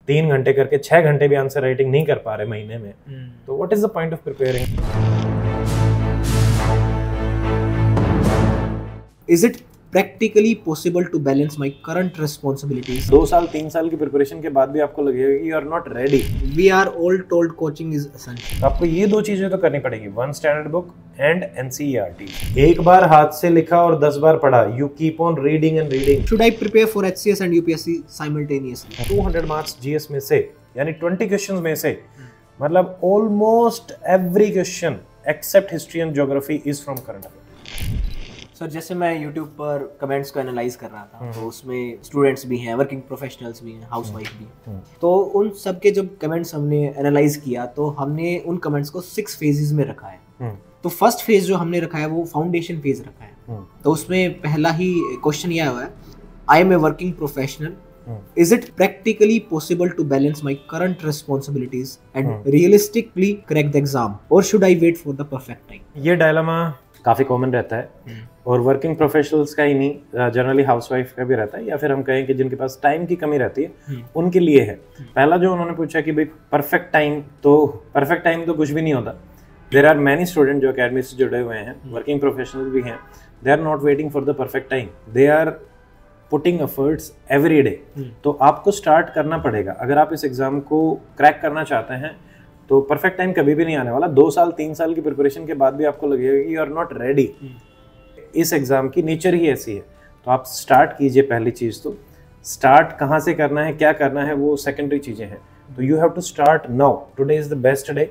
3 घंटे करके 6 घंटे भी आंसर राइटिंग नहीं कर पा रहे महीने में, तो what is the point of preparing? Is it practically possible to balance my current responsibilities? 2 साल 3 साल की प्रिपरेशन के बाद भी आपको लगेगा कि you are not ready. We are all told coaching is essential. तो आपको ये 2 चीजें तो करनी पड़ेगी, 1 स्टैंडर्ड बुक एंड NCERT। एक बार हाथ से लिखा और 10 बार पढ़ा, you keep on reading and reading. Should I prepare for HCS and UPSC simultaneously? 200 marks GS में से, यानी 20 क्वेश्चंस में से, मतलब almost every question except history and geography is from current affair. Sir जैसे मैं YouTube पर कमेंट्स को एनालाइज कर रहा था, तो उसमें स्टूडेंट्स भी हैं, वर्किंग प्रोफेशनल्स भी हैं, हाउसवाइफ भी हैं, तो उन सब के जब कमेंट्स हमने एनालाइज किया तो हमने उन कमेंट्स को 6 फेजेस में रखा है। तो फर्स्ट फेज जो हमने रखा है वो फाउंडेशन फेज रखा है। तो उसमें पहला ही क्वेश्चन यह हुआ है, I am a working professional, is it practically possible to balance my current responsibilities and realistically crack the exam, or should I wait for the perfect time? ये डायलेमा काफ़ी कॉमन रहता है और वर्किंग प्रोफेशनल्स का ही नहीं, generally housewife का भी रहता है, या फिर हम कहें कि जिनके पास टाइम की कमी रहती है उनके लिए है। पहला जो उन्होंने पूछा कि भाई परफेक्ट टाइम तो कुछ भी नहीं होता। देयर आर मैनी स्टूडेंट जो अकेडमी से जुड़े हुए हैं, वर्किंग प्रोफेशनल भी हैं, they are not waiting for the perfect time, they are putting efforts every day. तो आपको स्टार्ट करना पड़ेगा अगर आप इस एग्जाम को क्रैक करना चाहते हैं। तो परफेक्ट टाइम कभी भी नहीं आने वाला। 2 साल 3 साल की प्रिपरेशन के बाद भी आपको लगेगा कि यू आर नॉट रेडी। इस एग्जाम की नेचर ही ऐसी है। तो आप स्टार्ट कीजिए। पहली चीज़ तो स्टार्ट कहाँ से करना है, क्या करना है, वो सेकेंडरी चीज़ें हैं। तो you have to start now, today is the best day.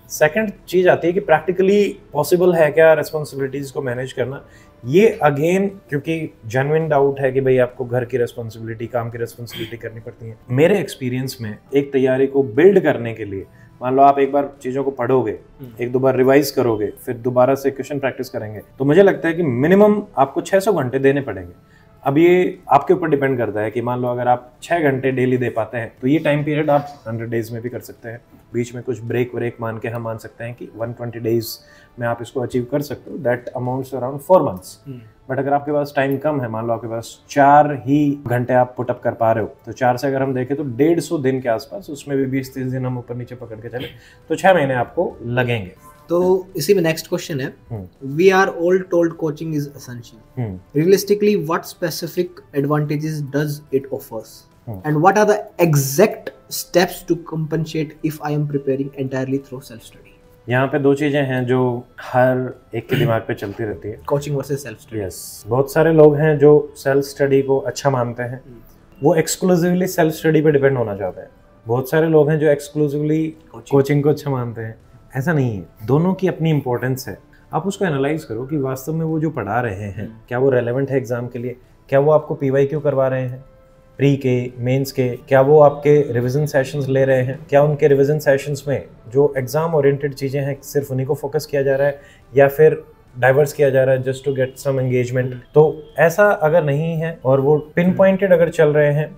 Second चीज़ आती है कि प्रैक्टिकली पॉसिबल है क्या रिस्पॉन्सिबिलिटीज़ को मैनेज करना। ये अगेन क्योंकि जेन्युइन डाउट है कि भाई आपको घर की रिस्पॉन्सिबिलिटी, काम की रिस्पॉन्सिबिलिटी करनी पड़ती है। मेरे एक्सपीरियंस में एक तैयारी को बिल्ड करने के लिए, मान लो आप एक बार चीज़ों को पढ़ोगे, 1-2 बार रिवाइज करोगे, फिर दोबारा से क्वेश्चन प्रैक्टिस करेंगे, तो मुझे लगता है कि मिनिमम आपको 600 घंटे देने पड़ेंगे। अब ये आपके ऊपर डिपेंड करता है कि मान लो अगर आप 6 घंटे डेली दे पाते हैं तो ये टाइम पीरियड आप 100 डेज में भी कर सकते हैं। बीच में कुछ ब्रेक मान के हम मान सकते हैं कि 120 डेज में आप इसको अचीव कर सकते हो। That amounts around 4 months. But अगर आपके पास टाइम कम है, मान लो आपके पास 4 ही घंटे आप पुटअप कर पा रहे हो, तो 4 से अगर हम देखें तो 150 दिन के आसपास, उसमें भी 20-30 दिन हम ऊपर नीचे पकड़ के चले तो 6 महीने आपको लगेंगे। तो इसी में नेक्स्ट क्वेश्चन है, we are all told coaching is essential, realistically what specific advantages does it offers and what are the exact steps to compensate if I am preparing entirely through self study? यहाँ पे 2 चीजें हैं जो हर एक के दिमाग पे चलती रहती है, coaching versus self study. Yes, बहुत सारे लोग हैं जो सेल्फ स्टडी को अच्छा मानते हैं, वो एक्सक्लूसिवली सेल्फ स्टडी पे डिपेंड होना चाहते हैं। बहुत सारे लोग हैं जो एक्सक्लूसिवली कोचिंग को अच्छा मानते हैं। ऐसा नहीं है, दोनों की अपनी इंपॉर्टेंस है। आप उसको एनालाइज करो कि वास्तव में वो जो पढ़ा रहे हैं क्या वो रेलेवेंट है एग्जाम के लिए, क्या वो आपको PYQ करवा रहे हैं प्री के, मेंस के, क्या वो आपके रिवीजन सेशंस ले रहे हैं, क्या उनके रिवीजन सेशंस में जो एग्जाम ओरिएंटेड चीज़ें हैं सिर्फ उन्हीं को फोकस किया जा रहा है या फिर डाइवर्स किया जा रहा है just to get some engagement. तो ऐसा अगर नहीं है और वो पिन पॉइंटेड अगर चल रहे हैं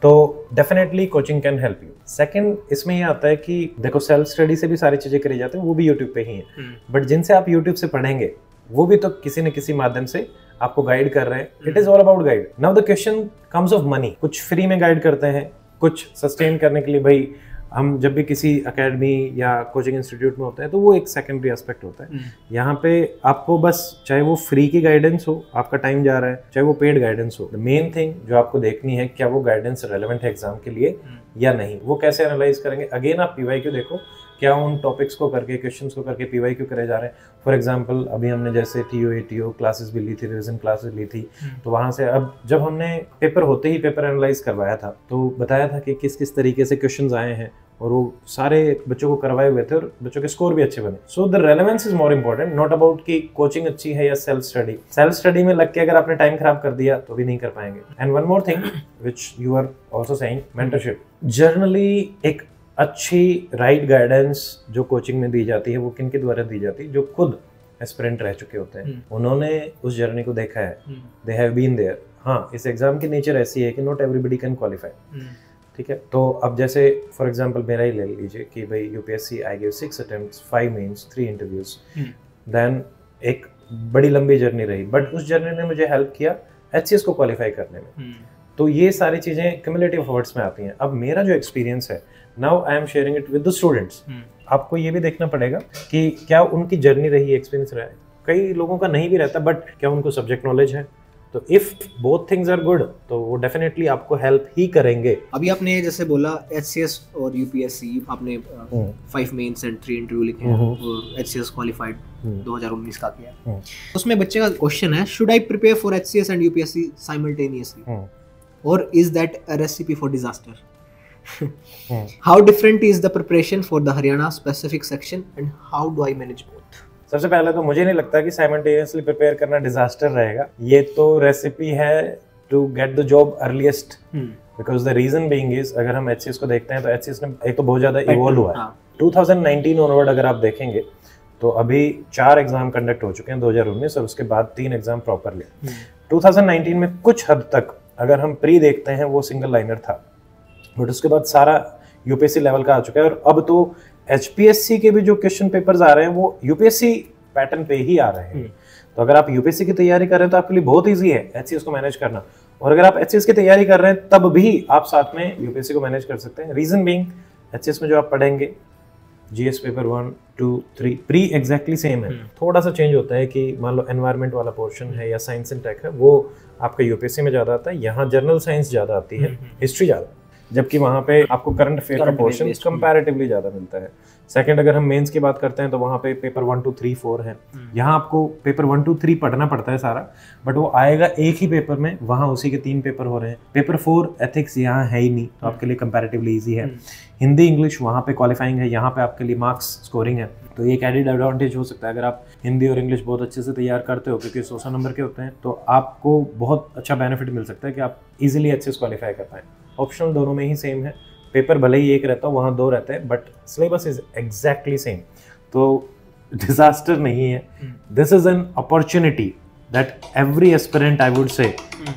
तो definitely coaching can help you. Second इसमें ये आता है कि देखो सेल्फ स्टडी से भी सारी चीज़ें करी जाती हैं, वो भी यूट्यूब पे ही है, बट जिनसे आप यूट्यूब से पढ़ेंगे वो भी तो किसी न किसी माध्यम से आपको गाइड कर रहे हैं। It is all about guide. Now the question comes of money. कुछ फ्री में गाइड करते हैं, कुछ सस्टेन करने के लिए। भाई हम जब भी किसी एकेडमी या कोचिंग इंस्टीट्यूट में होते हैं तो वो एक सेकेंडरी एस्पेक्ट होता है। यहाँ पे आपको बस, चाहे वो फ्री की गाइडेंस हो, आपका टाइम जा रहा है, चाहे वो पेड गाइडेंस हो, द मेन थिंग जो आपको देखनी है क्या वो गाइडेंस रेलेवेंट है एग्जाम के लिए या नहीं। वो कैसे एनालाइज करेंगे? अगेन आप PYQ देखो, क्या उन टॉपिक्स को करके, क्वेश्चंस को करके PYQ करे जा रहे हैं। फॉर एग्जांपल अभी हमने जैसे TO क्लासेस भी ली थी, रिविजन क्लासेस ली थी, तो वहाँ से अब जब हमने पेपर होते ही पेपर एनालाइज करवाया था तो बताया था कि किस किस तरीके से क्वेश्चंस आए हैं और वो सारे बच्चों को करवाए हुए थे और बच्चों के स्कोर भी अच्छे बने। So the relevance is more important, not about कि कोचिंग अच्छी है या सेल्फ स्टडी। सेल्फ स्टडी में लग के अगर आपने टाइम खराब कर दिया तो भी नहीं कर पाएंगे। And one more thing which you are also saying, mentorship. Generally एक अच्छी राइट गाइडेंस जो कोचिंग में दी जाती है वो किन के द्वारा दी जाती है? जो खुद एस्पिरेंट रह चुके होते हैं, उन्होंने उस जर्नी को देखा है, दे हैव बीन देयर। हाँ, इस एग्जाम की नेचर ऐसी है कि नॉट एवरीबडी कैन क्वालिफाई। ठीक है, तो अब जैसे फॉर एग्जांपल मेरा ही ले लीजिए कि भाई UPSC I give 6 attempts, 5 mains, 3 interviews, then एक बड़ी लंबी जर्नी रही, बट उस जर्नी ने मुझे हेल्प किया HCS को क्वालिफाई करने में। तो ये सारी चीज़ें क्यूमुलेटिव एफर्ट्स में आती हैं। अब मेरा जो एक्सपीरियंस है, now I am sharing it with the students. आपको ये भी देखना पड़ेगा कि क्या उनकी जर्नी रही, एक्सपीरियंस रहा है। कई लोगों का नहीं भी रहता, बट क्या उनको सब्जेक्ट नॉलेज है? तो if both things are good तो वो डेफिनेटली आपको हेल्प ही करेंगे। अभी आपने जैसे बोला HCS और UPSC, आपने 5 मेंस एंड 3 इंटरव्यू लिखे हैं और HCS क्वालिफाइड 2019 का किया। उसमें बच्चे का क्वेश्चन है, should I prepare for HCS and UPSC simultaneously और is that a recipe for disaster? How different is the preparation for the Haryana specific section and how do I manage both? सबसे पहले तो मुझे नहीं लगता कि simultaneously prepare करना disaster रहेगा। ये तो रेसिपी है to get the job earliest, because the reason being is, अगर हम HCS को देखते हैं तो HCS ने एक तो बहुत ज्यादा इवॉल्व हुआ है। 2019 ऑनवर्ड अगर आप देखेंगे तो अभी 4 एग्जाम कंडक्ट हो चुके हैं 2019, और उसके बाद 3 एग्जाम प्रॉपरली। 2019 में कुछ हद तक अगर हम प्री देखते हैं वो सिंगल लाइनर था, बट उसके बाद सारा UPSC लेवल का आ चुका है। और अब तो HPSC के भी जो क्वेश्चन पेपर्स आ रहे हैं वो UPSC पैटर्न पे ही आ रहे हैं। तो अगर आप UPSC की तैयारी कर रहे हैं तो आपके लिए बहुत इजी है HCS को मैनेज करना, और अगर आप HCS की तैयारी कर रहे हैं तब भी आप साथ में UPSC को मैनेज कर सकते हैं। रीजन बीइंग, HCS में जो आप पढ़ेंगे GS paper 1, 2, 3 pre exactly same है। थोड़ा सा चेंज होता है कि मान लो एनवायरनमेंट वाला पोर्शन है या साइंस एंड टेक है, वो आपका UPSC में ज्यादा आता है। यहाँ जनरल साइंस ज्यादा आती है, हिस्ट्री ज्यादा, जबकि वहाँ पे आपको करंट अफेयर का पोर्शन कंपैरेटिवली ज्यादा मिलता है। सेकंड, अगर हम मेंस की बात करते हैं तो वहाँ पे पेपर 1, 2, 3, 4 है। यहाँ आपको पेपर 1, 2, 3 पढ़ना पड़ता है सारा, बट वो आएगा एक ही पेपर में। वहाँ उसी के 3 पेपर हो रहे हैं। पेपर 4 एथिक्स यहाँ है ही नहीं, तो आपके लिए कंपैरेटिवली इजी है। हिंदी इंग्लिश वहाँ पे क्वालिफाइंग है, यहाँ पे आपके लिए मार्क्स स्कोरिंग है, तो एक एडिड एडवांटेज हो सकता है। अगर आप हिंदी और इंग्लिश बहुत अच्छे से तैयार करते हो, क्योंकि 100 नंबर के होते हैं, तो आपको बहुत अच्छा बेनिफिट मिल सकता है कि आप इजीली HCS क्वालिफाई कर पाएँ। ऑप्शनल दोनों में ही सेम है, पेपर भले ही एक रहता हो, वहाँ 2 रहते हैं, but syllabus is exactly same. तो डिजास्टर नहीं है, this is an opportunity that every aspirant, I would say,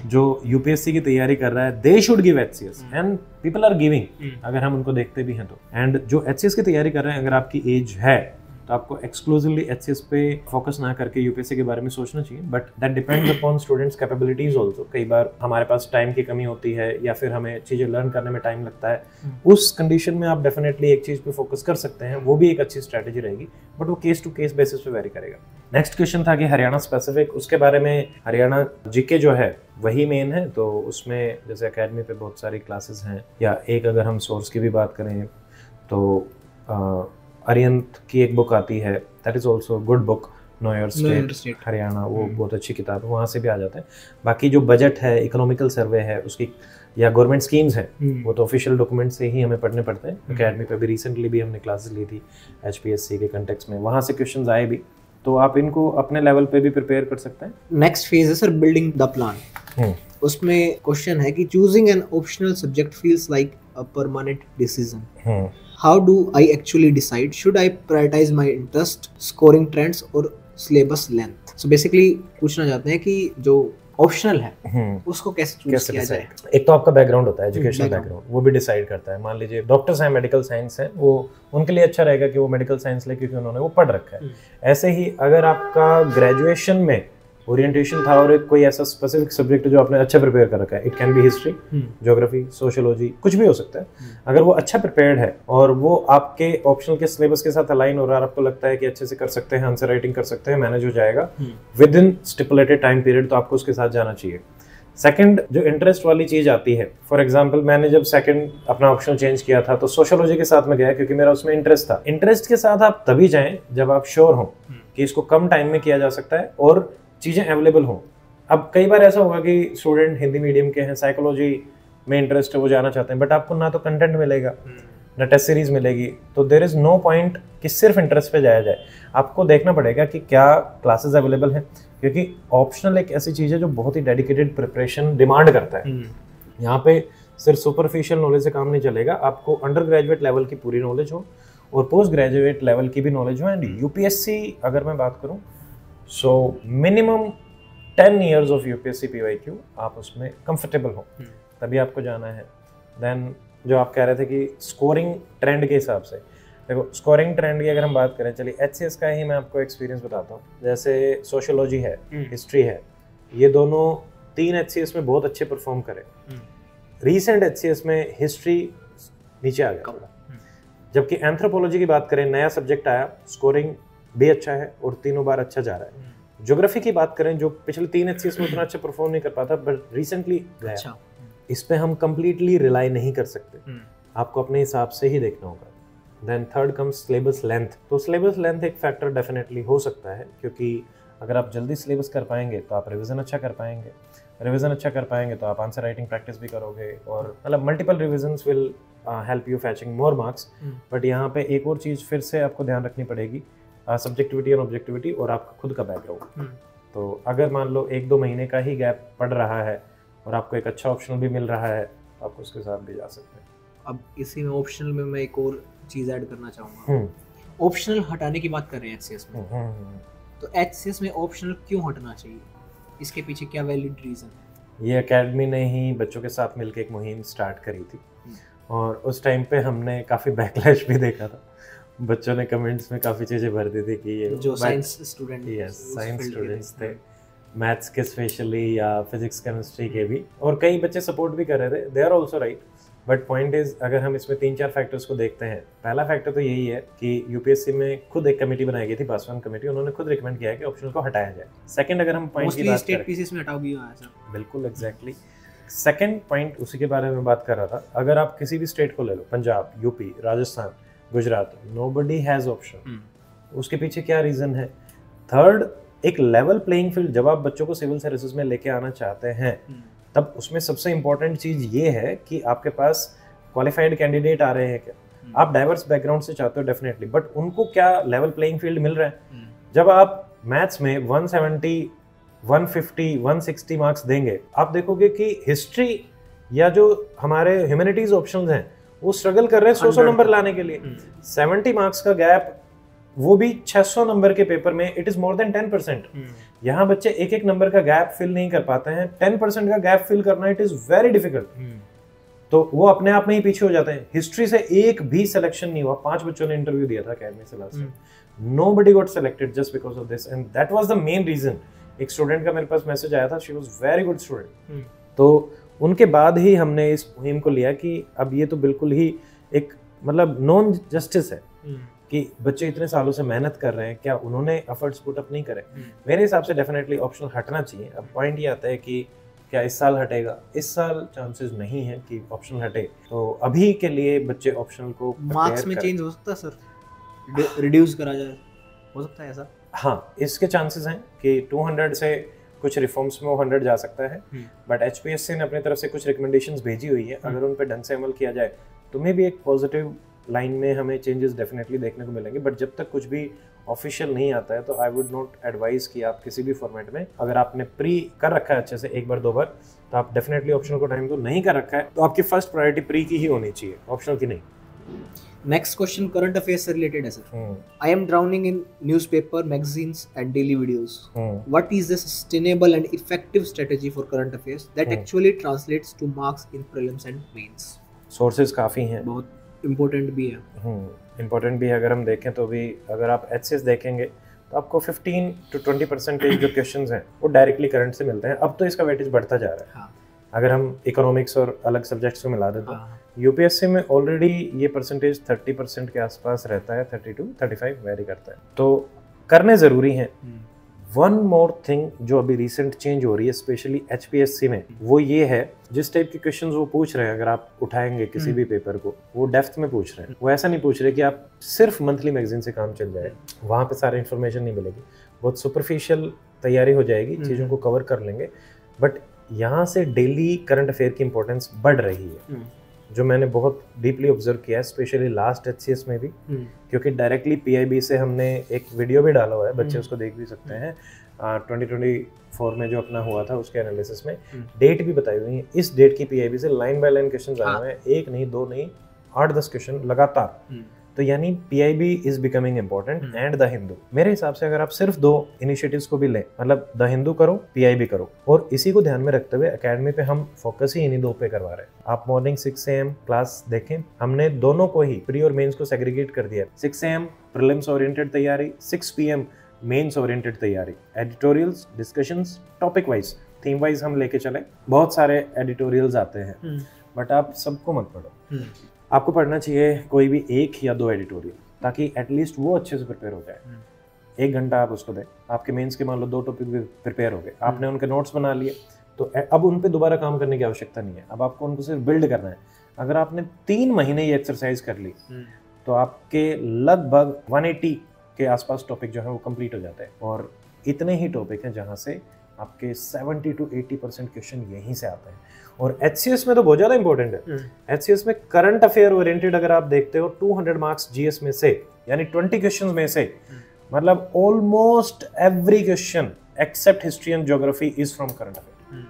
जो UPSC की तैयारी कर रहा है, they should give HCS and people are giving, अगर हम उनको देखते भी हैं तो। एंड जो HCS की तैयारी कर रहे हैं, अगर आपकी एज है तो आपको एक्सक्लूसिवली HCS पे फोकस ना करके UPSC के बारे में सोचना चाहिए, but that depends upon students capabilities also. कई बार हमारे पास टाइम की कमी होती है या फिर हमें चीज़ें लर्न करने में टाइम लगता है। उस कंडीशन में आप डेफिनेटली एक चीज़ पे फोकस कर सकते हैं, वो भी एक अच्छी स्ट्रैटेजी रहेगी, बट वो केस टू केस बेसिस पे वेरी करेगा। नेक्स्ट क्वेश्चन था कि हरियाणा स्पेसिफिक, उसके बारे में हरियाणा GK जो है वही मेन है। तो उसमें जैसे एकेडमी पे बहुत सारी क्लासेस हैं, या एक अगर हम सोर्स की भी बात करें तो अरियंत की एक बुक आती है, that is also good book, know your state Haryana, वो बहुत अच्छी किताब है, वहाँ से भी आ जाता है। बाकी जो बजट है, इकोनॉमिकल सर्वे है उसकी, या गवर्नमेंट स्कीम्स है, वो तो ऑफिशियल डॉक्यूमेंट से ही हमें पढ़ने पड़ते हैं। एकेडमी पे भी रिसेंटली भी हमने क्लासेस ली थी HPSC के कंटेक्स्ट में, वहाँ से क्वेश्चंस आए भी, तो आप इनको अपने लेवल पे भी प्रिपेयर कर सकते हैं। नेक्स्ट फेज है सर बिल्डिंग द प्लान। उसमें क्वेश्चन है कि choosing an optional subject feels like a permanent decision. How do I actually decide? Should I prioritize my interest, scoring trends or syllabus length? So basically पूछना चाहते हैं कि जो optional है उसको कैसे चूज किया जाए। एक तो आपका बैकग्राउंड होता है, एजुकेशनल बैकग्राउंड, वो भी डिसाइड करता है। मान लीजिए डॉक्टर्स हैं, मेडिकल साइंस है, वो उनके लिए अच्छा रहेगा कि वो मेडिकल साइंस ले, क्योंकि उन्होंने वो पढ़ रखा है। ऐसे ही अगर आपका ग्रेजुएशन में ओरिएंटेशन था और एक कोई ऐसा स्पेसिफिक सब्जेक्ट जो आपने अच्छा प्रिपेयर कर रखा है, it can be history, geography, sociology, कुछ भी हो सकता है। अगर वो अच्छा प्रिपेयर्ड है और वो आपके ऑप्शनल के सिलेबस के साथ अलाइन हो रहा है, आपको लगता है कि अच्छे से कर सकते हैं, आंसर राइटिंग कर सकते हैं, मैनेज हो जाएगा with in stipulated time period, तो आपको उसके साथ जाना चाहिए। सेकंड, जो इंटरेस्ट वाली चीज आती है, फॉर एग्जांपल मैंने जब सेकंड अपना ऑप्शनल चेंज किया था तो सोशियोलॉजी के साथ में गया, क्योंकि मेरा उसमें इंटरेस्ट था। इंटरेस्ट के साथ आप तभी जाएं जब आप श्योर हो कि इसको कम टाइम में किया जा सकता है और चीजें अवेलेबल हों। अब कई बार ऐसा होगा कि स्टूडेंट हिंदी मीडियम के हैं, साइकोलॉजी में इंटरेस्ट है, वो जाना चाहते हैं, बट आपको ना तो कंटेंट मिलेगा ना टेस्ट सीरीज मिलेगी, तो देयर इज नो पॉइंट कि सिर्फ इंटरेस्ट पे जाया जाए। आपको देखना पड़ेगा कि क्या क्लासेस अवेलेबल हैं, क्योंकि ऑप्शनल एक ऐसी चीज़ है जो बहुत ही डेडिकेटेड प्रिपरेशन डिमांड करता है। यहाँ पे सिर्फ सुपरफिशियल नॉलेज से काम नहीं चलेगा, आपको अंडर ग्रेजुएट लेवल की पूरी नॉलेज हो और पोस्ट ग्रेजुएट लेवल की भी नॉलेज हो। एंड UPSC अगर मैं बात करूँ, so minimum 10 years of UPSC PYQ आप उसमें कंफर्टेबल हो, तभी आपको जाना है। देन जो आप कह रहे थे कि स्कोरिंग ट्रेंड के हिसाब से, देखो स्कोरिंग ट्रेंड की अगर हम बात करें, चलिए HCS का ही मैं आपको एक्सपीरियंस बताता हूँ। जैसे सोशियोलॉजी है, हिस्ट्री है, ये दोनों 3 HCS में बहुत अच्छे परफॉर्म करे। रीसेंट एचसीएस में हिस्ट्री नीचे आ गया थोड़ा, जबकि एंथ्रोपोलॉजी की बात करें नया सब्जेक्ट आया, स्कोरिंग भी अच्छा है और तीनों बार अच्छा जा रहा है। ज्योग्राफी की बात करें जो पिछले 3 एचसीएस में उतना अच्छा परफॉर्म नहीं कर पाता बट रिसेंटली गया, इस पे हम कंप्लीटली रिलाई नहीं कर सकते, आपको अपने हिसाब से ही देखना होगा। Then third comes syllabus length. तो सिलेबस लेंथ एक फैक्टर डेफिनेटली हो सकता है, क्योंकि अगर आप जल्दी सिलेबस कर पाएंगे तो आप रिवीजन अच्छा कर पाएंगे, रिवीजन अच्छा कर पाएंगे तो आप आंसर राइटिंग प्रैक्टिस भी करोगे, और मतलब multiple revisions will help you फैचिंग more marks. But यहाँ पे एक और चीज़ फिर से आपको ध्यान रखनी पड़ेगी, सब्जेक्टिविटी और ऑब्जेक्टिविटी और आपका खुद का बैकग्राउंड। तो अगर मान लो 1-2 महीने का ही गैप पड़ रहा है और आपको एक अच्छा ऑप्शनल भी मिल रहा है, तो आप उसके साथ भी जा सकते हैं। अब इसी में ऑप्शनल में मैं एक और चीज़ ऐड करना चाहूँगा। ऑप्शनल हटाने की बात कर रहे हैं एचसीएस में, तो एचसीएस में ऑप्शनल क्यों हटना चाहिए, इसके पीछे क्या वैलिड रीज़न है? ये एकेडमी ने ही बच्चों के साथ मिलकर एक मुहिम स्टार्ट करी थी और उस टाइम पे हमने काफ़ी बैकलैश भी देखा था। बच्चों ने कमेंट्स में काफ़ी चीज़ें भर दी थी कि ये जो साइंस स्टूडेंट, साइंस स्टूडेंट्स थे, मैथ्स के स्पेशली या फिजिक्स केमिस्ट्री के भी, और कई बच्चे सपोर्ट भी कर रहे थे, they are also right. But point is, अगर हम इसमें 3-4 फैक्टर्स को देखते हैं, पहला फैक्टर तो यही है कि यूपीएससी में खुद एक कमेटी बनाई गई थी, पासवान कमेटी, उन्होंने खुद रिकमेंड किया है कि ऑप्शनल को हटाया जाए। सेकंड, अगर हम पॉइंट की बात स्टेट पीसीएस में हटाओ भी हुआ है सर, बिल्कुल एग्जैक्टली। सेकंड पॉइंट उसी के बारे में बात कर रहा था, अगर आप किसी भी स्टेट को ले लो, Punjab, UP, Rajasthan, Gujarat, nobody has option, उसके पीछे क्या रीजन है? थर्ड, एक लेवल प्लेइंग फील्ड, जब आप बच्चों को सिविल सर्विसेज में लेके आना चाहते हैं तब उसमें सबसे इंपॉर्टेंट चीज ये है कि आपके पास क्वालिफाइड कैंडिडेट आ रहे हैं क्या, आप डाइवर्स बैकग्राउंड से चाहते हो डेफिनेटली, बट उनको क्या लेवल प्लेइंग फील्ड मिल रहा है? जब आप मैथ्स में 170, 150, 160 मार्क्स देंगे, आप देखोगे कि हिस्ट्री या जो हमारे ह्यूमैनिटीज ऑप्शंस हैं वो स्ट्रगल कर रहे हैं 100 नंबर लाने के लिए। 70 मार्क्स का गैप, वो भी 600 नंबर के पेपर में, इट इज मोर देन 10%। यहाँ बच्चे एक नंबर का गैप फिल नहीं कर पाते हैं, 10% का गैप फिल करना इट इज वेरी डिफिकल्ट। तो वो अपने आप में ही पीछे हो जाते हैं। हिस्ट्री से एक भी सिलेक्शन नहीं हुआ, 5 बच्चों ने इंटरव्यू दिया था अकेडमी से लास्ट में, nobody got selected just because of this, and that was the main reason. एक स्टूडेंट का मेरे पास मैसेज आया था, she was very good student. तो उनके बाद ही हमने इस मुहिम को लिया कि अब ये तो बिल्कुल ही एक मतलब नॉन जस्टिस है कि बच्चे इतने सालों से मेहनत कर रहे हैं, क्या उन्होंने एफर्ट्स पुट अप नहीं करे? मेरे हिसाब से डेफिनेटली ऑप्शनल हटना चाहिए। अब पॉइंट ये आता है कि क्या इस साल हटेगा? इस साल चांसेस नहीं है कि ऑप्शनल हटे, तो अभी के लिए बच्चे ऑप्शनल को मार्क्स में चेंज हो सकता है सर, रिड्यूस करा जाए, हो सकता है ऐसा? हाँ, इसके चांसेस हैं कि 200 से कुछ रिफॉर्म्स में वो 100 जा सकता है, बट एचपीएससी ने अपनी तरफ से कुछ रिकमेंडेशंस भेजी हुई है, अगर उन पर ढंग से अमल किया जाए तो मे भी एक पॉजिटिव लाइन में हमें चेंजेस डेफिनेटली देखने को मिलेंगे। बट जब तक कुछ भी ऑफिशियल नहीं आता है तो आई वुड नॉट एडवाइस कि आप किसी भी फॉर्मेट में, अगर आपने प्री कर रखा है अच्छे से 1 बार 2 बार, तो आप डेफिनेटली ऑप्शनल को टाइम तो नहीं कर रखा है तो आपकी फर्स्ट प्रायोरिटी प्री की ही होनी चाहिए, ऑप्शनल की नहीं। नेक्स्ट क्वेश्चन करंट अफेयर्स से रिलेटेड है sir. I am drowning in newspaper, magazines and daily videos. What is the sustainable and effective strategy for current affairs that actually translates to marks in prelims and mains? Sources काफ़ी हैं, बहुत important भी है। Important भी है। अगर हम देखें तो भी, अगर आप एचसीएस देखेंगे तो आपको 15 to 20% जो क्वेश्चंस हैं वो डायरेक्टली करंट से मिलते हैं। अब तो इसका वेटेज बढ़ता जा रहा है। हाँ। अगर हम इकोनॉमिक्स और अलग सब्जेक्ट्स को मिला दें तो यूपीएससी में ऑलरेडी ये परसेंटेज 30% के आसपास रहता है, 32, 35 वेरी करता है, तो करने ज़रूरी हैं। वन मोर थिंग जो अभी रिसेंट चेंज हो रही है स्पेशली एचपीएससी में, वो ये है, जिस टाइप के क्वेश्चंस वो पूछ रहे हैं, अगर आप उठाएंगे किसी भी पेपर को, वो डेप्थ में पूछ रहे हैं। वो ऐसा नहीं पूछ रहे कि आप सिर्फ मंथली मैगजीन से काम चल जाए, वहाँ पे सारी इन्फॉर्मेशन नहीं मिलेगी, बहुत सुपरफिशियल तैयारी हो जाएगी, चीज़ों को कवर कर लेंगे, बट यहाँ से डेली करंट अफेयर की इंपॉर्टेंस बढ़ रही है, जो मैंने बहुत डीपली ऑब्जर्व किया है, स्पेशली लास्ट एचसीएस में भी, क्योंकि डायरेक्टली पीआईबी से हमने एक वीडियो भी डाला हुआ है, बच्चे उसको देख भी सकते हैं। 2024 में जो अपना हुआ था उसके एनालिसिस में डेट भी बताई हुई है। इस डेट की पीआईबी से लाइन बाय लाइन क्वेश्चन आए हुए हैं, 1 नहीं 2 नहीं 8-10 क्वेश्चन लगातार। तो यानी PIB is becoming important and the Hindu. मेरे हिसाब से अगर आप सिर्फ 2 इनिशिएटिव्स को भी लें, मतलब द हिंदू करो, पीआईबी करो, और इसी को ध्यान में रखते हुए एकेडमी पे हम फोकस ही इन्हीं 2 पे करवा रहे हैं। आप मॉर्निंग 6 AM क्लास देखें, हमने दोनों को ही, प्री और मेंस को सेग्रीगेट कर दिया है। 6 AM प्रीलिम्स ओरिएंटेड तैयारी, 6 PM मेंस ओरिएंटेड तैयारी, editorials, discussions, topic wise, theme wise हम लेके चले। बहुत सारे एडिटोरियल्स आते हैं, बट आप सबको मत पढ़ो। आपको पढ़ना चाहिए कोई भी 1 या 2 एडिटोरियल, ताकि एटलीस्ट वो अच्छे से प्रिपेयर हो जाए। 1 घंटा आप उसको दें, आपके मेंस के मान लो 2 टॉपिक भी प्रिपेयर हो गए, आपने उनके नोट्स बना लिए, तो अब उन पे दोबारा काम करने की आवश्यकता नहीं है। अब आपको उनको सिर्फ बिल्ड करना है। अगर आपने 3 महीने ये एक्सरसाइज कर ली तो आपके लगभग 180 के आसपास टॉपिक जो है वो कंप्लीट हो जाते हैं। और इतने ही टॉपिक हैं जहाँ से आपके 70 to 80% क्वेश्चन यहीं से आते हैं। और HCS में तो बहुत ज़्यादा इंपॉर्टेंट है। HCS में करंट अफेयर ओरिएंटेड अगर आप देखते हो 200 मार्क्स GS में से, यानी 20 क्वेश्चन में से, मतलब almost every question except history and geography is from current affair.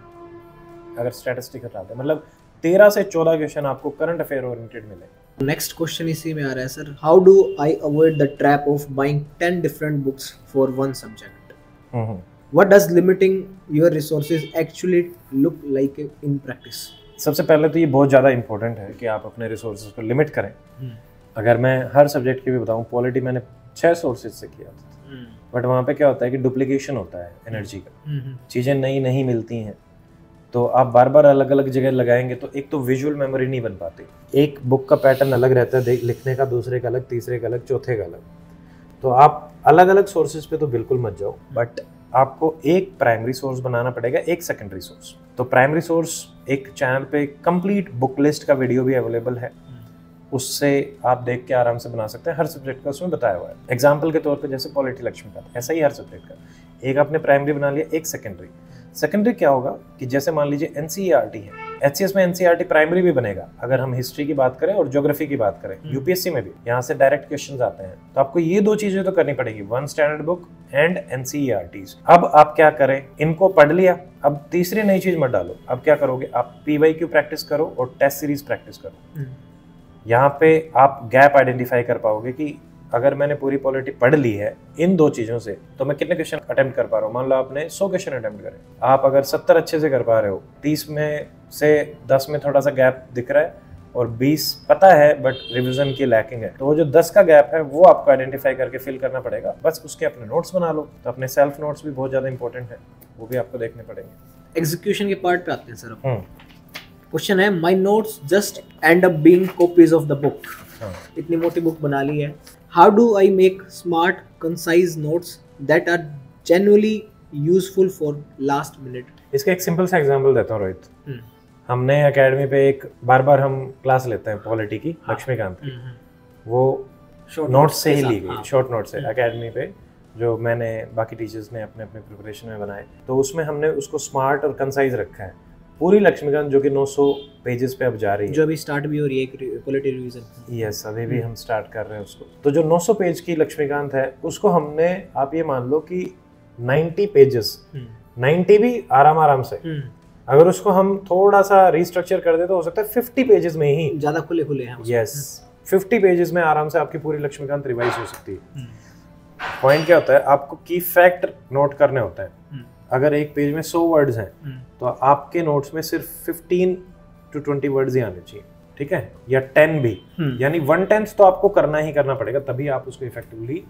अगर स्टैटिस्टिक हटाते हैं, मतलब 13 से 14 क्वेश्चन आपको करंट अफेयर ओरिएंटेड मिले। नेक्स्ट क्वेश्चन इसी में आ रहा है sir, how do I avoid the trap of buying 10 different books for one subject? What does limiting your resources actually look like in practice? सबसे पहले तो ये बहुत ज़्यादा इंपॉर्टेंट है कि आप अपने रिसोर्सेज को लिमिट करें। अगर मैं हर सब्जेक्ट की भी बताऊं, पॉलिटी मैंने 6 सोर्सेज से किया था, बट वहाँ पे क्या होता है कि डुप्लीकेशन होता है एनर्जी का, चीज़ें नई नहीं मिलती हैं, तो आप बार बार अलग अलग जगह लगाएंगे तो एक तो विजुअल मेमोरी नहीं बन पाती। एक बुक का पैटर्न अलग रहता है लिखने का, दूसरे का अलग, तीसरे का अलग, चौथे का अलग। तो आप अलग अलग सोर्सेज पे तो बिल्कुल मत जाओ, बट आपको एक प्राइमरी सोर्स बनाना पड़ेगा, एक सेकेंडरी सोर्स। तो प्राइमरी सोर्स, एक चैनल पे कंप्लीट बुक लिस्ट का वीडियो भी अवेलेबल है, उससे आप देख के आराम से बना सकते हैं। हर सब्जेक्ट का उसमें बताया हुआ है। एग्जाम्पल के तौर पे जैसे पॉलिटी लक्ष्मीकांत, ऐसा ही हर सब्जेक्ट का एक आपने प्राइमरी बना लिया, एक सेकेंडरी। सेकेंडरी क्या होगा कि जैसे मान लीजिए NCERT है, HCS में NCERT प्राइमरी भी बनेगा। अगर हम हिस्ट्री की बात करें और ज्योग्राफी की बात करें, UPSC में भी यहाँ से डायरेक्ट क्वेश्चंस आते हैं, तो आपको ये 2 चीजें तो करनी पड़ेगी, 1 स्टैंडर्ड बुक एंड NCERTs। अब आप क्या करें, इनको पढ़ लिया, अब तीसरी नई चीज मत डालो। अब क्या करोगे, आप PYQ प्रैक्टिस करो और टेस्ट सीरीज प्रैक्टिस करो। यहाँ पे आप गैप आइडेंटिफाई कर पाओगे कि अगर मैंने पूरी पॉलिटी पढ़ ली है इन 2 चीज़ों से, तो मैं कितने क्वेश्चन अटेम्प्ट कर पा रहा हूँ। मान लो आपने 100 क्वेश्चन अटेम्प्ट करे, आप अगर 70 अच्छे से कर पा रहे हो, 30 में से 10 में थोड़ा सा गैप दिख रहा है और 20 पता है बट रिवीजन की लैकिंग है, तो वो जो 10 का गैप है वो आपको आइडेंटिफाई करके फिल करना पड़ेगा। बस उसके अपने नोट्स बना लो। तो अपने सेल्फ नोट्स भी बहुत ज़्यादा इंपॉर्टेंट है, वो भी आपको देखने पड़ेंगे। एग्जीक्यूशन के पार्ट पे आते हैं सर। क्वेश्चन है, my notes just end up being copies of the book. इतनी मोटी बुक बना ली है, how do I make smart concise notes that are genuinely useful for last minute? इसका एक सिंपल सा एग्जांपल देता हूँ रोहित। हमने एकेडमी पे एक बार हम क्लास लेते हैं पॉलिटी की, लक्ष्मीकांत की, वो नोट्स से ही ली गई, शॉर्ट नोट से एकेडमी पे, जो मैंने बाकी टीचर्स ने अपने अपने प्रिपरेशन में बनाए। तो उसमें हमने उसको स्मार्ट और कंसाइज रखा है। पूरी लक्ष्मीकांत जो कि 900 पेजेस पे अब जा रही है, जो अभी स्टार्ट भी हो रही है पॉलिटी रिवीजन। यस, अभी भी हम स्टार्ट कर रहे हैं उसको। तो जो 900 पेज की लक्ष्मीकांत है, उसको हमने, आप ये मान लो कि 90 पेजेस, 90 भी आराम से, अगर उसको हम थोड़ा सा रिस्ट्रक्चर कर दे तो हो सकता है 50 पेजेस में ही, ज्यादा खुले हैं। यस, 50 पेजेस में आराम से आपकी पूरी लक्ष्मीकांत रिवाइज हो सकती है। पॉइंट क्या होता है, आपको की फैक्ट नोट करने होते हैं। अगर एक पेज में 100 वर्ड्स हैं तो आपके नोट्स में सिर्फ 15 to 20 वर्ड्स ही आने चाहिए, ठीक है, या 10 भी, यानी 1/10 तो आपको करना ही करना पड़ेगा, तभी आप उसको इफेक्टिवली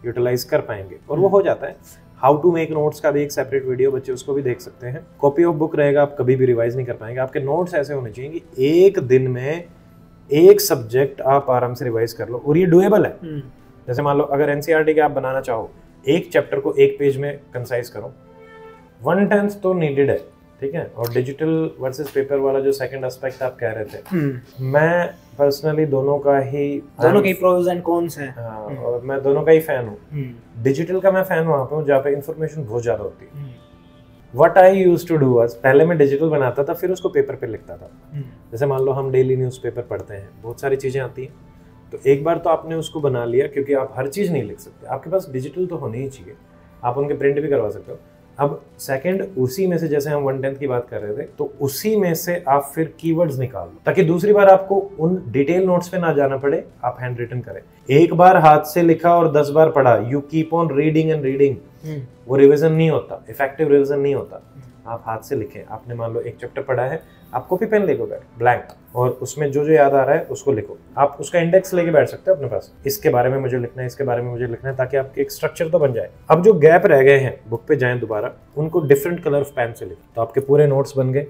यूटिलाइज कर पाएंगे, और वो हो जाता है। हाउ टू मेक नोट्स का भी एक सेपरेट वीडियो, बच्चे उसको भी देख सकते हैं। कॉपी ऑफ बुक रहेगा, आप कभी भी रिवाइज नहीं कर पाएंगे। आपके नोट्स ऐसे होने चाहिए कि एक दिन में एक सब्जेक्ट आप आराम से रिवाइज कर लो, और ये डुएबल है। जैसे मान लो अगर NCERT के आप बनाना चाहो, एक चैप्टर को एक पेज में कंसाइज करो, 1/10 तो नीडेड है, ठीक है। और डिजिटल वर्सेस पेपर वाला जो सेकंड एस्पेक्ट आप कह रहे थे, मैं पर्सनली दोनों का ही प्रोज एंड कॉन्स है, और मैं दोनों का ही फैन हूँ। डिजिटल का मैं फैन वहाँ पे हूँ जहाँ पे इन्फॉर्मेशन बहुत ज्यादा होती है। What I used to do was, पहले मैं डिजिटल बनाता था, फिर उसको पेपर पे लिखता था। जैसे मान लो हम डेली न्यूज़पेपर पढ़ते हैं, बहुत सारी चीजें आती हैं, तो एक बार तो आपने उसको बना लिया, क्योंकि आप हर चीज नहीं लिख सकते, आपके पास डिजिटल तो होनी ही चाहिए, आप उनके प्रिंट भी करवा सकते हो। अब सेकंड, उसी में से जैसे हम 1/10 की बात कर रहे थे, तो उसी में से आप फिर कीवर्ड्स निकाल लो, ताकि दूसरी बार आपको उन डिटेल नोट्स पे ना जाना पड़े, आप हैंड रिटन करें। एक बार हाथ से लिखा और 10 बार पढ़ा, you keep on reading and reading, वो रिवीजन नहीं होता, इफेक्टिव रिवीजन नहीं होता। आप हाथ से लिखें। आपने मान लो एक चैप्टर पढ़ा है, आप कॉपी पेन लेके बैठ ब्लैंक, और उसमें जो जो याद आ रहा है उसको लिखो। आप उसका इंडेक्स लेके बैठ सकते हो अपने पास, इसके बारे में मुझे लिखना है, इसके बारे में मुझे लिखना है, ताकि आपके एक स्ट्रक्चर तो बन जाए। अब जो गैप रह गए हैं, बुक पे जाएं दोबारा, उनको डिफरेंट कलर ऑफ पेन से लिखें, तो आपके पूरे नोट्स बन गए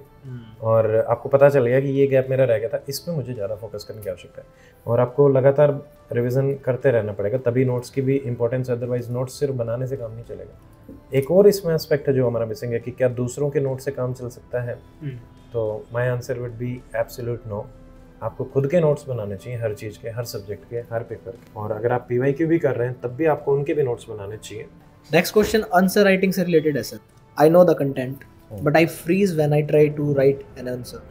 और आपको पता चल गया कि ये गैप मेरा रह गया था, इस पे मुझे ज़्यादा फोकस करने की आवश्यकता है। और आपको लगातार रिवीजन करते रहना पड़ेगा, तभी नोट्स की भी इंपॉर्टेंस, अदरवाइज नोट्स सिर्फ बनाने से काम नहीं चलेगा। एक और इसमें एस्पेक्ट है जो हमारा मिसिंग है कि क्या दूसरों के नोट से काम चल सकता है, तो my answer would be absolute no. आपको खुद के नोट्स बनाने चाहिए, हर चीज़ के, हर सब्जेक्ट के, हर पेपर के। और अगर आप PYQ भी कर रहे हैं तब भी आपको उनके भी नोट्स बनाने चाहिए। नेक्स्ट क्वेश्चन आंसर राइटिंग से रिलेटेड है sir. I know the content but I freeze when I try to write an answer.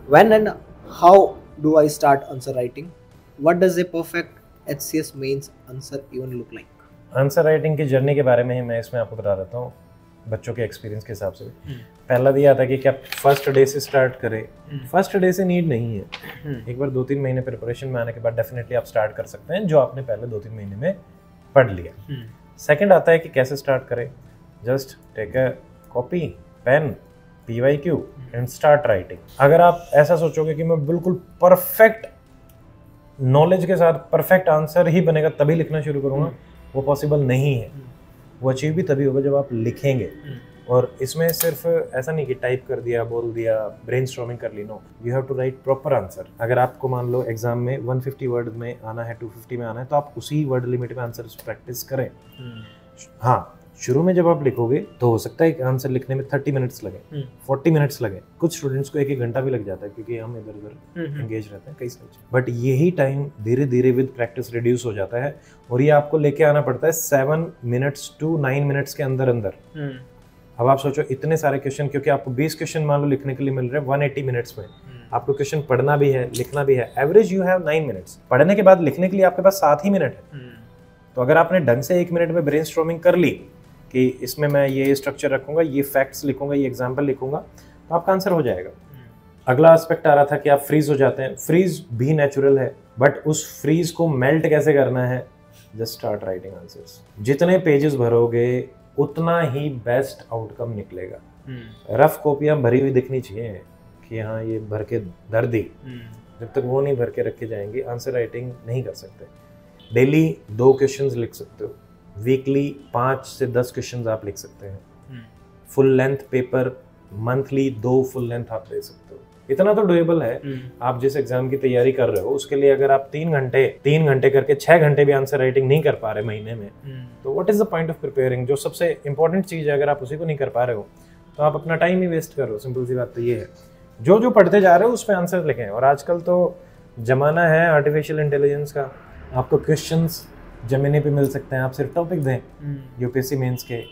When and how do I start answer writing? What does a perfect HCS mains answer even look like? Answer writing की journey के बारे में ही मैं इसमें आपको बता देता हूँ, बच्चों के एक्सपीरियंस के हिसाब से। पहला भी आता है कि क्या फर्स्ट डे से स्टार्ट करें? फर्स्ट डे से नीड नहीं है। एक बार 2-3 महीने प्रिपरेशन में आने के बाद डेफिनेटली आप स्टार्ट कर सकते हैं जो आपने पहले 2-3 महीने में पढ़ लिया। सेकंड आता है कि कैसे स्टार्ट करें? Just take a copy, pen, PYQ and start writing. अगर आप ऐसा सोचोगे कि मैं बिल्कुल परफेक्ट नॉलेज के साथ परफेक्ट आंसर ही बनेगा तभी लिखना शुरू करूँगा, वो पॉसिबल नहीं है। वो अचीव भी तभी होगा जब आप लिखेंगे। और इसमें सिर्फ ऐसा नहीं कि टाइप कर दिया, बोल दिया, ब्रेनस्टॉर्मिंग कर ली, no, you have to write proper answer. अगर आपको मान लो एग्जाम में 150 वर्ड में आना है, 250 में आना है, तो आप उसी वर्ड लिमिट में आंसर प्रैक्टिस करें। हाँ, शुरू में जब आप लिखोगे तो हो सकता है कि आंसर लिखने में 30 मिनट्स लगे, 40 मिनट्स लगे, कुछ स्टूडेंट्स को 1-1 घंटा भी लग जाता है क्योंकि हम इधर उधर एंगेज रहते हैं कई सारी। बट यही टाइम धीरे धीरे विद प्रैक्टिस रिड्यूस हो जाता है और ये आपको लेके आना पड़ता है 7 मिनट्स to 9 मिनट्स के अंदर अंदर। अब आप सोचो इतने सारे क्वेश्चन, क्योंकि आपको 20 क्वेश्चन मान लो लिखने के लिए मिल रहे हैं 180 मिनट्स में, आपको क्वेश्चन पढ़ना भी है, लिखना भी है। Average you have 9 minutes. पढ़ने के बाद लिखने के लिए आपके पास 7 ही मिनट है। तो अगर आपने ढंग से 1 मिनट में ब्रेनस्टॉर्मिंग कर ली कि इसमें मैं ये स्ट्रक्चर रखूंगा, ये फैक्ट्स लिखूंगा, ये एग्जाम्पल लिखूंगा, तो आपका आंसर हो जाएगा। अगला एस्पेक्ट आ रहा था कि आप फ्रीज हो जाते हैं। फ्रीज भी नेचुरल है, बट उस फ्रीज को मेल्ट कैसे करना है? Just start writing answers. जितने पेजेस भरोगे उतना ही बेस्ट आउटकम निकलेगा। रफ कॉपियां भरी हुई दिखनी चाहिए कि हाँ ये भर के दर दी, जब तक वो नहीं भर के रखे जाएंगे आंसर राइटिंग नहीं कर सकते। डेली 2 क्वेश्चंस लिख सकते हो, वीकली 5 से 10 क्वेश्चंस आप लिख सकते हैं। Full length paper monthly 2 full length आप दे सकते हो। इतना तो डुएबल है। आप जिस एग्जाम की तैयारी कर रहे हो उसके लिए अगर आप 3 घंटे करके 6 घंटे भी आंसर राइटिंग नहीं कर पा रहे महीने में, तो what is the point of preparing? जो सबसे इंपॉर्टेंट चीज है अगर आप उसी को नहीं कर पा रहे हो तो आप अपना टाइम ही वेस्ट कर रहे हो। सिंपल सी बात तो ये है। जो जो पढ़ते जा रहे हो उस पर आंसर लिखें। और आजकल तो जमाना है आर्टिफिशियल इंटेलिजेंस का। आपको क्वेश्चंस जमीनी पे मिल सकते हैं, आप सिर्फ टॉपिक दें। यूपीएससी मेंस के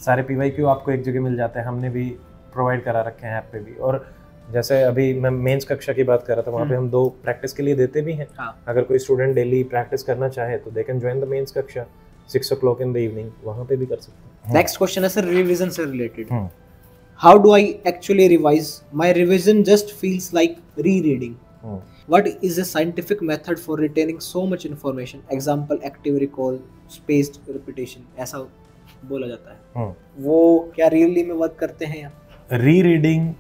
सारे PYQ आपको एक जगह मिल जाते हैं, हमने भी प्रोवाइड करा रखे हैं ऐप पे भी। और जैसे अभी मैं मेंस कक्षा की बात कर रहा था, वहाँ पे हम 2 प्रैक्टिस के लिए देते भी हैं। अगर कोई स्टूडेंट डेली प्रैक्टिस करना चाहे तो they can join the mains कक्षा 6 o'clock इन द इवनिंग, वहाँ पे भी कर सकते हैं। नेक्स्ट क्वेश्चन है सर रिवीजन से related. How do I actually revise? My revision just feels like rereading. What is a scientific method for retaining so much information? Example, active recall, spaced repetition, ऐसा बोला जाता है। वो क्या really में work करते हैं? रीरीडिंग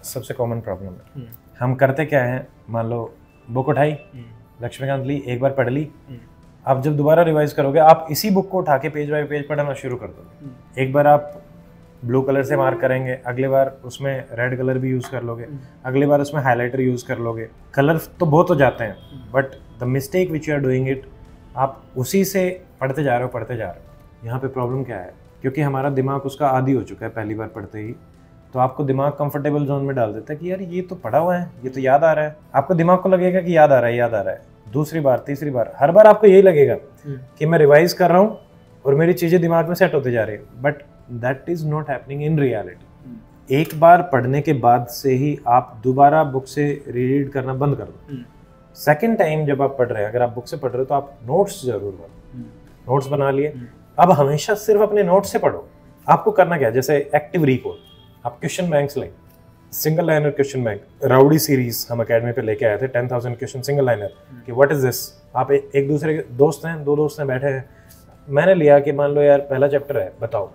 सबसे कॉमन प्रॉब्लम है। हम करते क्या है, मान लो बुक उठाई, लक्ष्मीकांत ली, एक बार पढ़ ली, आप जब दोबारा रिवाइज करोगे आप इसी बुक को उठा के पेज बाय पेज पढ़ना शुरू कर दोगे। एक बार आप ब्लू कलर से मार्क करेंगे, अगली बार उसमें रेड कलर भी यूज कर लोगे, अगली बार उसमें हाइलाइटर यूज कर लोगे। कलर तो बहुत हो जाते हैं, but the mistake which you are doing it, आप उसी से पढ़ते जा रहे हो। यहाँ पे प्रॉब्लम क्या है? क्योंकि हमारा दिमाग उसका आदी हो चुका है पहली बार पढ़ते ही, तो आपको दिमाग कंफर्टेबल जोन में डाल देता है कि यार ये तो पढ़ा हुआ है, ये तो याद आ रहा है। आपको दिमाग को लगेगा कि याद आ रहा है, याद आ रहा है। दूसरी बार, तीसरी बार, हर बार आपको यही लगेगा कि मैं रिवाइज कर रहा हूँ और मेरी चीजें दिमाग में सेट होते जा रही है, but that is not happening in reality. एक बार पढ़ने के बाद से ही आप दोबारा बुक से रीड करना बंद कर दो। सेकेंड टाइम जब आप पढ़ रहे हैं, अगर आप बुक से पढ़ रहे हो तो आप नोट्स जरूर बनो। नोट्स बना लिए, अब हमेशा सिर्फ अपने नोट्स से पढ़ो। आपको करना क्या है, जैसे एक्टिव रिकॉल, आप क्वेश्चन बैंक्स लें, single liner question bank, rowdy series हम अकेडमी पे लेके आए थे, 10,000 क्वेश्चन सिंगल लाइनर कि व्हाट इज दिस। आप एक दूसरे के दोस्त हैं, 2 दोस्त हैं, बैठे हैं, मैंने लिया कि मान लो यार पहला चैप्टर है, बताओ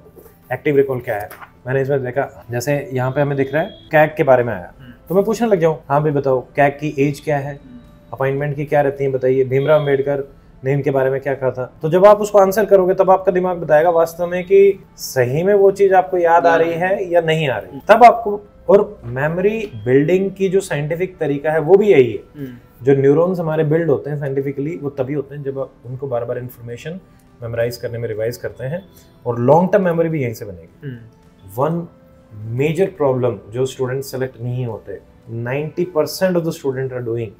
एक्टिव रिकॉल क्या है। मैंने इसमें देखा, जैसे यहाँ पे हमें दिख रहा है कैग के बारे में आया, तो मैं पूछने लग जाऊँ, हाँ भाई बताओ कैग की एज क्या है, अपॉइंटमेंट की क्या रहती है बताइए, भीमराव अम्बेडकर ने इनके बारे में क्या कहा था। तो जब आप उसको आंसर करोगे तब आपका दिमाग बताएगा वास्तव में कि सही में वो चीज आपको याद आ रही है या नहीं आ रही। तब आपको और मेमोरी बिल्डिंग की जो साइंटिफिक तरीका है वो भी यही है। जो न्यूरॉन्स हमारे बिल्ड होते हैं साइंटिफिकली, वो तभी होते हैं जब आप उनको बार बार इन्फॉर्मेशन मेमोराइज करने में रिवाइज करते हैं, और लॉन्ग टर्म मेमोरी भी यहीं से बनेगी। वन मेजर प्रॉब्लम जो स्टूडेंट सेलेक्ट नहीं होते, 90% of the student are doing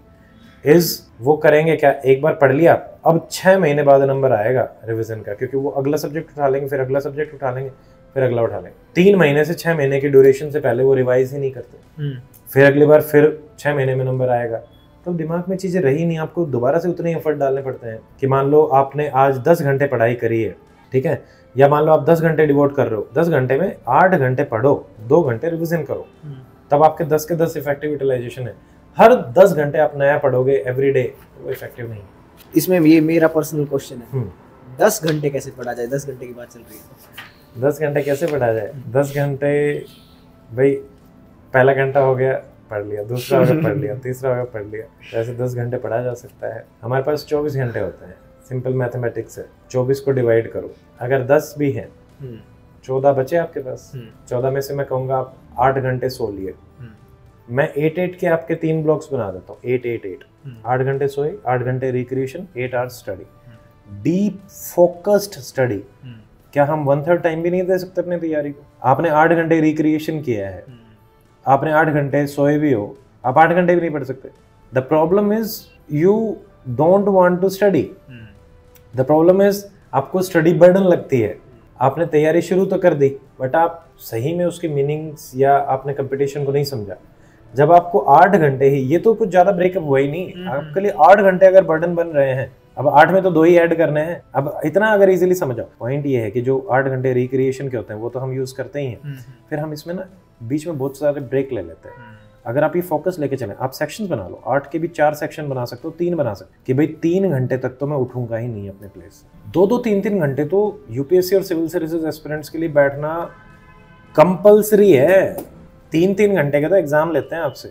is, वो करेंगे क्या, एक बार पढ़ लिया, अब 6 महीने बाद नंबर आएगा रिवीजन का, क्योंकि वो अगला सब्जेक्ट उठा लेंगे, फिर अगला सब्जेक्ट उठा लेंगे, फिर अगला उठा लेंगे। 3 महीने से 6 महीने की ड्यूरेशन से पहले वो रिवाइज ही नहीं करते। फिर अगली बार फिर 6 महीने में नंबर आएगा, तो दिमाग में चीजें रही नहीं, आपको दोबारा से उतने एफर्ट डालने पड़ते हैं। कि मान लो आपने आज 10 घंटे पढ़ाई करी है, ठीक है, या मान लो आप 10 घंटे डिवोट कर रहे हो, 10 घंटे में 8 घंटे पढ़ो, 2 घंटे रिविजन करो, तब आपके 10 के 10 इफेक्टिव यूटिलाइजेशन है। हर 10 घंटे आप नया पढ़ोगे एवरी डे, वो इफेक्टिव नहीं। इसमें ये मेरा पर्सनल क्वेश्चन है, 10 घंटे कैसे पढ़ा जाए? 10 घंटे की बात चल रही है, 10 घंटे कैसे पढ़ा जाए? 10 घंटे भाई, पहला घंटा हो गया पढ़ लिया, दूसरा हो गया पढ़ लिया, तीसरा हो गया पढ़ लिया, ऐसे 10 घंटे पढ़ा जा सकता है। हमारे पास 24 घंटे होते हैं, सिंपल मैथमेटिक्स है, 24 को डिवाइड करो, अगर 10 भी है 14 बचे आपके पास, 14 में से मैं कहूँगा आप 8 घंटे सो लिए। मैं 8-8 के आपके 3 ब्लॉक्स बना देता हूँ, 8-8-8, 8 घंटे सोए, 8 घंटे recreation, 8 hours study, deep focused study. क्या हम 1/3 टाइम भी नहीं दे सकते अपने तैयारी को? आपने 8 घंटे रिक्रिएशन किया है, आपने 8 घंटे सोए भी हो, आप 8 घंटे भी नहीं पढ़ सकते। The problem is you don't want to study. The problem is आपको स्टडी बर्डन लगती है। आपने तैयारी शुरू तो कर दी, बट आप सही में उसके मीनिंग्स या आपने कंपटीशन को नहीं समझा। जब आपको 8 घंटे ही, ये तो कुछ ज्यादा ब्रेकअप हुआ ही नहीं, आपके लिए 8 घंटे अगर बर्डन बन रहे हैं, अब 8 में तो 2 ही ऐड करने हैं। अब इतना अगर इजीली समझो, पॉइंट ये है कि जो 8 घंटे रिक्रिएशन के होते हैं वो तो हम यूज करते ही हैं, फिर हम इसमें ना बीच में बहुत सारे ब्रेक ले लेते हैं। अगर आप ये फोकस लेके चलें, आप सेक्शंस बना लो, 8 के भी 4 सेक्शन बना सकते हो, 3 बना सकते हो, कि भाई 3 घंटे तक तो मैं उठूंगा ही नहीं अपने प्लेस से। 2-2, 3-3 घंटे तो यूपीएससी और सिविल सर्विसेज एस्पिरेंट्स के लिए बैठना कंपल्सरी है। 3-3 घंटे का तो एग्जाम लेते हैं आपसे,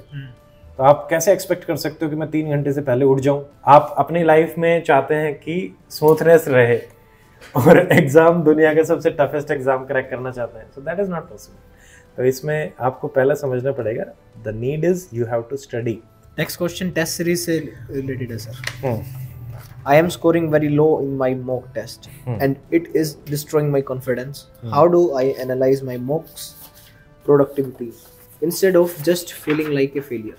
तो आप कैसे एक्सपेक्ट कर सकते हो कि मैं 3 घंटे से पहले उठ जाऊं? आप अपनी लाइफ में चाहते हैं कि स्मूथनेस रहे और एग्जाम, दुनिया के सबसे टफेस्ट एग्जाम क्रैक करना चाहते हैं, so that is not possible. तो इसमें आपको पहला समझना पड़ेगा, the need is you have to study. Next question test series से रिलेटेड है sir. I am scoring very low in my mock test and it is destroying my confidence. How do I analyze my mocks productivity instead of just feeling like a failure?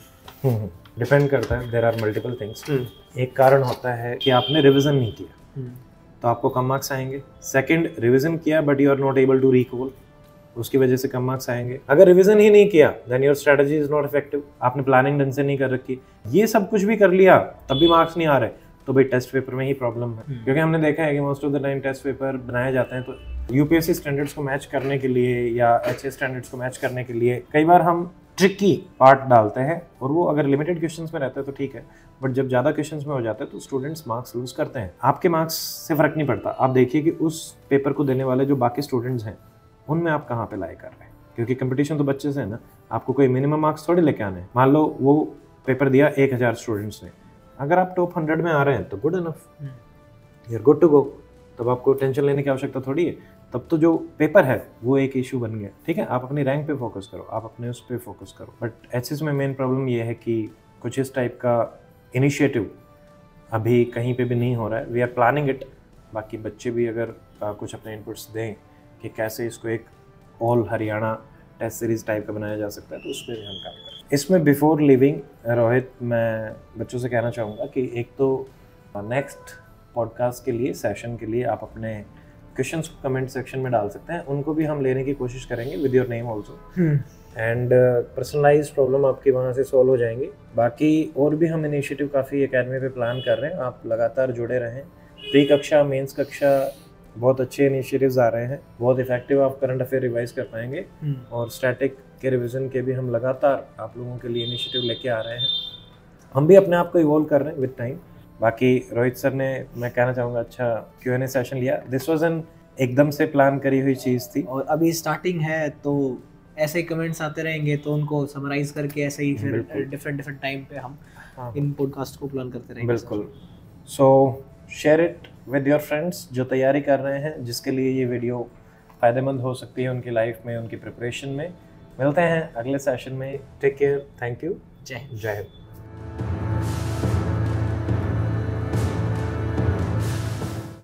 Depend करता है, there are multiple things. एक कारण होता है कि आपने revision नहीं किया, तो आपको कम मार्क्स आएंगे। सेकंड, रिवीजन किया but you are not able to recall, उसकी वजह से कम मार्क्स आएंगे। अगर रिवीजन ही नहीं किया, then your strategy is not effective, आपने प्लानिंग ढंग से नहीं कर रखी, ये सब कुछ भी कर लिया तब भी मार्क्स नहीं आ रहे, तो भाई टेस्ट पेपर में ही प्रॉब्लम है। क्योंकि हमने देखा है कि most of the time test paper बनाए जाते हैं तो यूपीएससी स्टैंडर्ड्स को मैच करने के लिए या एचएस स्टैंडर्ड्स को मैच करने के लिए कई बार हम ट्रिकी पार्ट डालते हैं, और वो अगर लिमिटेड क्वेश्चंस में रहता है तो ठीक है, बट जब ज़्यादा क्वेश्चंस में हो जाता है तो स्टूडेंट्स मार्क्स लूज करते हैं। आपके मार्क्स से फर्क नहीं पड़ता, आप देखिए कि उस पेपर को देने वाले जो बाकी स्टूडेंट्स हैं उनमें आप कहाँ पे लाई कर रहे हैं, क्योंकि कंपटीशन तो बच्चे से है ना, आपको कोई मिनिमम मार्क्स थोड़ी लेके आने हैं। मान लो वो पेपर दिया 1000 स्टूडेंट्स ने, अगर आप टॉप 100 में आ रहे हैं तो good enough, you are good to go, तब आपको टेंशन लेने की आवश्यकता थोड़ी है। तब तो जो पेपर है वो एक इशू बन गया, ठीक है, आप अपनी रैंक पे फोकस करो, आप अपने उस पे फोकस करो। बट एचएस में मेन प्रॉब्लम ये है कि कुछ इस टाइप का इनिशिएटिव अभी कहीं पे भी नहीं हो रहा है। वी आर प्लानिंग इट, बाकी बच्चे भी अगर कुछ अपने इनपुट्स दें कि कैसे इसको एक all Haryana test series type का बनाया जा सकता है, तो उस पर भी हम काम करें। इसमें बिफोर लिविंग रोहित, मैं बच्चों से कहना चाहूँगा कि एक तो नेक्स्ट पॉडकास्ट के लिए, सेशन के लिए आप अपने क्वेश्चंस को कमेंट सेक्शन में डाल सकते हैं, उनको भी हम लेने की कोशिश करेंगे with your name also, and personalised problem आपकी वहाँ से सॉल्व हो जाएंगी। बाकी और भी हम इनिशिएटिव काफ़ी एकेडमी पे प्लान कर रहे हैं, आप लगातार जुड़े रहें। प्री कक्षा, मेंस कक्षा, बहुत अच्छे इनिशिएटिव्स आ रहे हैं, बहुत इफेक्टिव आप करंट अफेयर रिवाइज कर पाएंगे, और स्टैटिक के रिवीजन के भी हम लगातार आप लोगों के लिए इनिशिएटिव लेके आ रहे हैं। हम भी अपने आप को इवॉल्व कर रहे हैं विद टाइम। बाकी रोहित सर ने, मैं कहना चाहूँगा, अच्छा Q&A सेशन लिया। दिस वाज एन एकदम से प्लान करी हुई चीज़ थी, और अभी स्टार्टिंग है तो ऐसे ही कमेंट्स आते रहेंगे, तो उनको समराइज करके ऐसे ही फिर डिफरेंट टाइम पे हम इन पॉडकास्ट को प्लान करते रहेंगे। बिल्कुल। सो share it with your friends जो तैयारी कर रहे हैं, जिसके लिए ये वीडियो फ़ायदेमंद हो सकती है उनकी लाइफ में, उनकी प्रिपरेशन में। मिलते हैं अगले सेशन में। टेक केयर, थैंक यू, जय हिंद। जय हिंद।